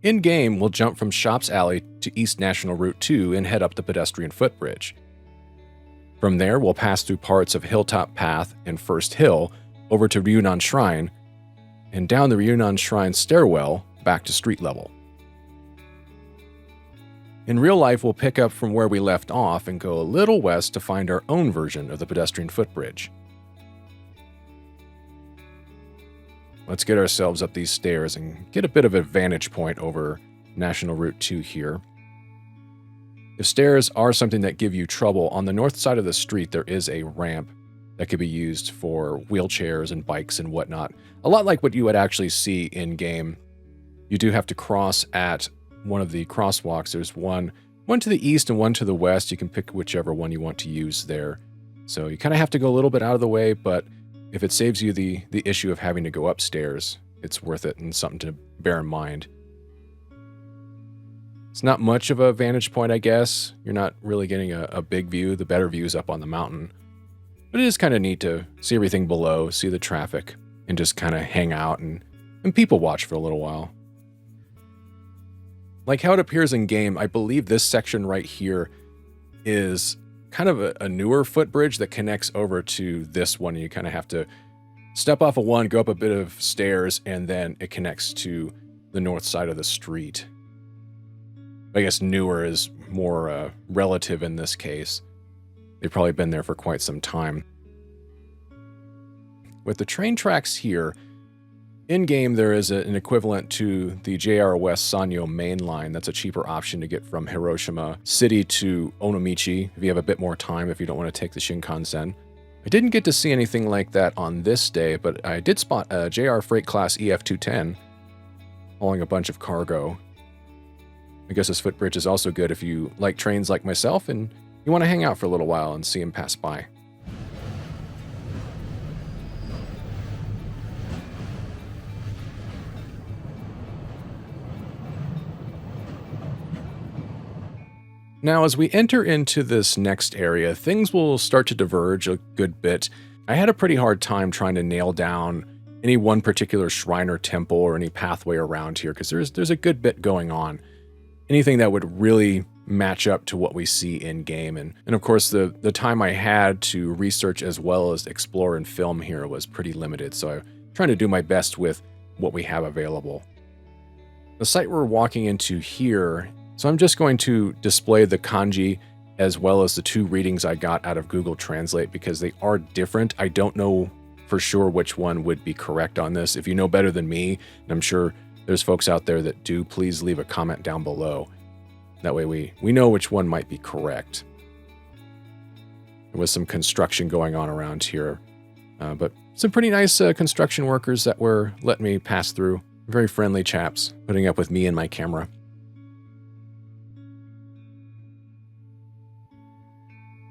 In-game, we'll jump from Shops Alley to East National Route 2 and head up the Pedestrian Footbridge. From there, we'll pass through parts of Hilltop Path and First Hill over to Ryunan Shrine, and down the Ryunan Shrine stairwell back to street level. In real life, we'll pick up from where we left off and go a little west to find our own version of the Pedestrian Footbridge. Let's get ourselves up these stairs and get a bit of a vantage point over National Route 2 here. If stairs are something that give you trouble, on the north side of the street there is a ramp that could be used for wheelchairs and bikes and whatnot. A lot like what you would actually see in-game. You do have to cross at one of the crosswalks. There's one to the east and one to the west. You can pick whichever one you want to use there. So you kind of have to go a little bit out of the way, but if it saves you the issue of having to go upstairs, it's worth it and something to bear in mind. It's not much of a vantage point, I guess. You're not really getting a big view. The better view is up on the mountain. But it is kind of neat to see everything below, see the traffic, and just kind of hang out and people watch for a little while. Like how it appears in game, I believe this section right here is kind of a newer footbridge that connects over to this one. You kind of have to step off of one, go up a bit of stairs, and then it connects to the north side of the street. I guess newer is more relative in this case. They've probably been there for quite some time. With the train tracks here, in-game there is an equivalent to the JR West Sanyo main line. That's a cheaper option to get from Hiroshima City to Onomichi if you have a bit more time, if you don't want to take the Shinkansen. I didn't get to see anything like that on this day, but I did spot a JR Freight Class EF210 hauling a bunch of cargo. I guess this footbridge is also good if you like trains like myself and you want to hang out for a little while and see them pass by. Now, as we enter into this next area, things will start to diverge a good bit. I had a pretty hard time trying to nail down any one particular shrine or temple or any pathway around here, because there's a good bit going on. Anything that would really match up to what we see in-game. And of course, the time I had to research as well as explore and film here was pretty limited, so I'm trying to do my best with what we have available. The site we're walking into here, so I'm just going to display the kanji as well as the two readings I got out of Google Translate because they are different. I don't know for sure which one would be correct on this. If you know better than me, and I'm sure there's folks out there that do, please leave a comment down below. That way we know which one might be correct. There was some construction going on around here, but some pretty nice construction workers that were letting me pass through. Very friendly chaps, putting up with me and my camera.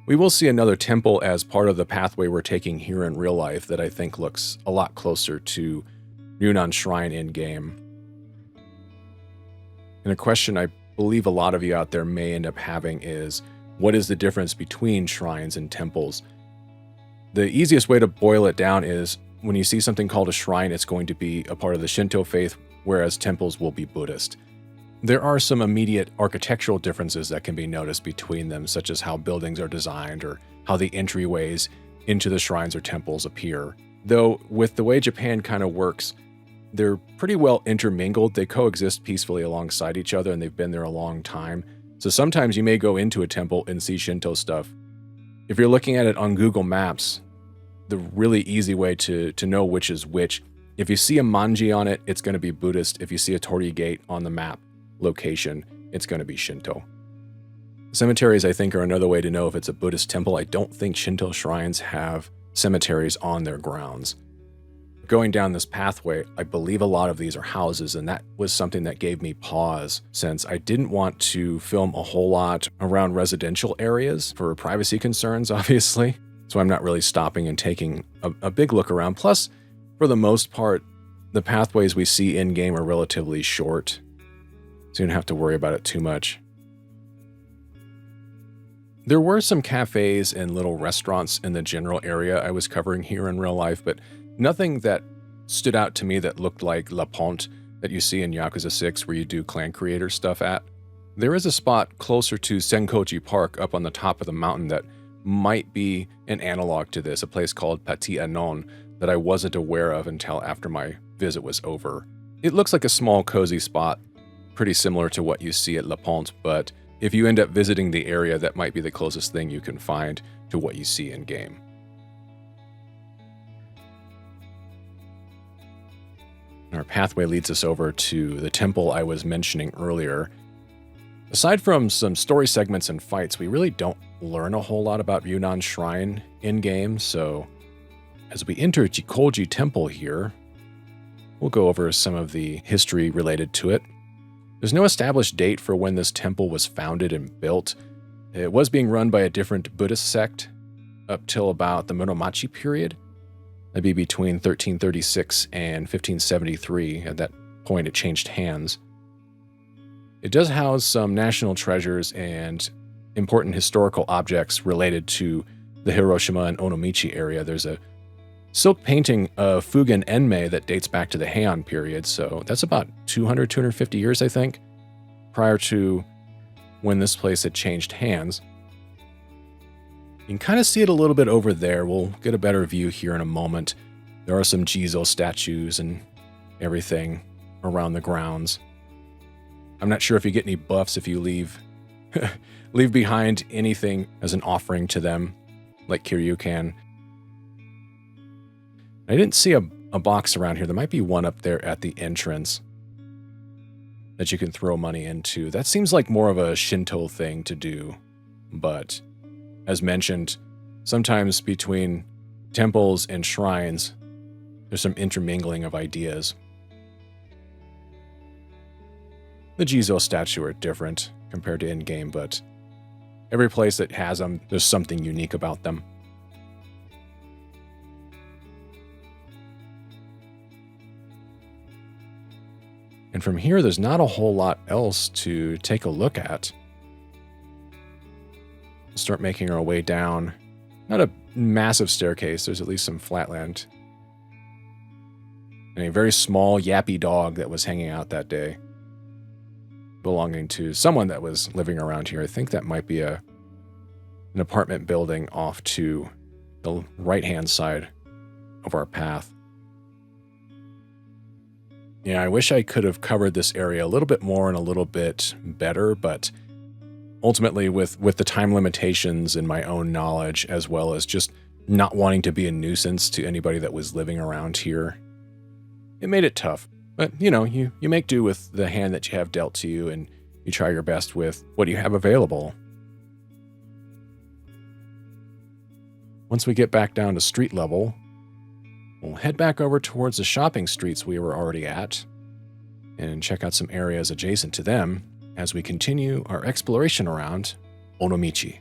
We will see another temple as part of the pathway we're taking here in real life that I think looks a lot closer to Ryunan Shrine in-game. And a question I believe a lot of you out there may end up having is, what is the difference between shrines and temples? The easiest way to boil it down is, when you see something called a shrine, it's going to be a part of the Shinto faith, whereas temples will be Buddhist. There are some immediate architectural differences that can be noticed between them, such as how buildings are designed or how the entryways into the shrines or temples appear. Though, with the way Japan kind of works, they're pretty well intermingled. They coexist peacefully alongside each other, and they've been there a long time. So sometimes you may go into a temple and see Shinto stuff. If you're looking at it on Google Maps, the really easy way to know which is which, if you see a manji on it, it's going to be Buddhist. If you see a torii gate on the map location, it's going to be Shinto. Cemeteries, I think, are another way to know if it's a Buddhist temple. I don't think Shinto shrines have cemeteries on their grounds. Going down this pathway, I believe a lot of these are houses, and that was something that gave me pause, since I didn't want to film a whole lot around residential areas for privacy concerns, obviously. So I'm not really stopping and taking a big look around. Plus, for the most part, the pathways we see in-game are relatively short, so you don't have to worry about it too much. There were some cafes and little restaurants in the general area I was covering here in real life, but nothing that stood out to me that looked like La Ponte that you see in Yakuza 6 where you do clan creator stuff at. There is a spot closer to Senkoji Park up on the top of the mountain that might be an analog to this, a place called Petit Anon that I wasn't aware of until after my visit was over. It looks like a small cozy spot, pretty similar to what you see at La Ponte, but if you end up visiting the area, that might be the closest thing you can find to what you see in-game. Our pathway leads us over to the temple I was mentioning earlier. Aside from some story segments and fights, we really don't learn a whole lot about Yunnan Shrine in-game, so as we enter Jikōji Temple here, we'll go over some of the history related to it. There's no established date for when this temple was founded and built. It was being run by a different Buddhist sect up till about the Onomichi period. That'd be between 1336 and 1573. At that point, it changed hands. It does house some national treasures and important historical objects related to the Hiroshima and Onomichi area. There's a silk painting of Fugen Enmei that dates back to the Heian period, so that's about 250 years, I think, prior to when this place had changed hands. You can kind of see it a little bit over there. We'll get a better view here in a moment. There are some Jizo statues and everything around the grounds. I'm not sure if you get any buffs if you leave behind anything as an offering to them, like Kiryu can. I didn't see a box around here. There might be one up there at the entrance that you can throw money into. That seems like more of a Shinto thing to do, but as mentioned, sometimes between temples and shrines, there's some intermingling of ideas. The Jizo statue are different compared to in-game, but every place that has them, there's something unique about them. And from here, there's not a whole lot else to take a look at. We'll start making our way down. Not a massive staircase, there's at least some flatland. And a very small yappy dog that was hanging out that day, belonging to someone that was living around here. I think that might be an apartment building off to the right-hand side of our path. Yeah, I wish I could have covered this area a little bit more and a little bit better, but ultimately with the time limitations and my own knowledge, as well as just not wanting to be a nuisance to anybody that was living around here, it made it tough. But, you know, you make do with the hand that you have dealt to you, and you try your best with what you have available. Once we get back down to street level, we'll head back over towards the shopping streets we were already at and check out some areas adjacent to them as we continue our exploration around Onomichi.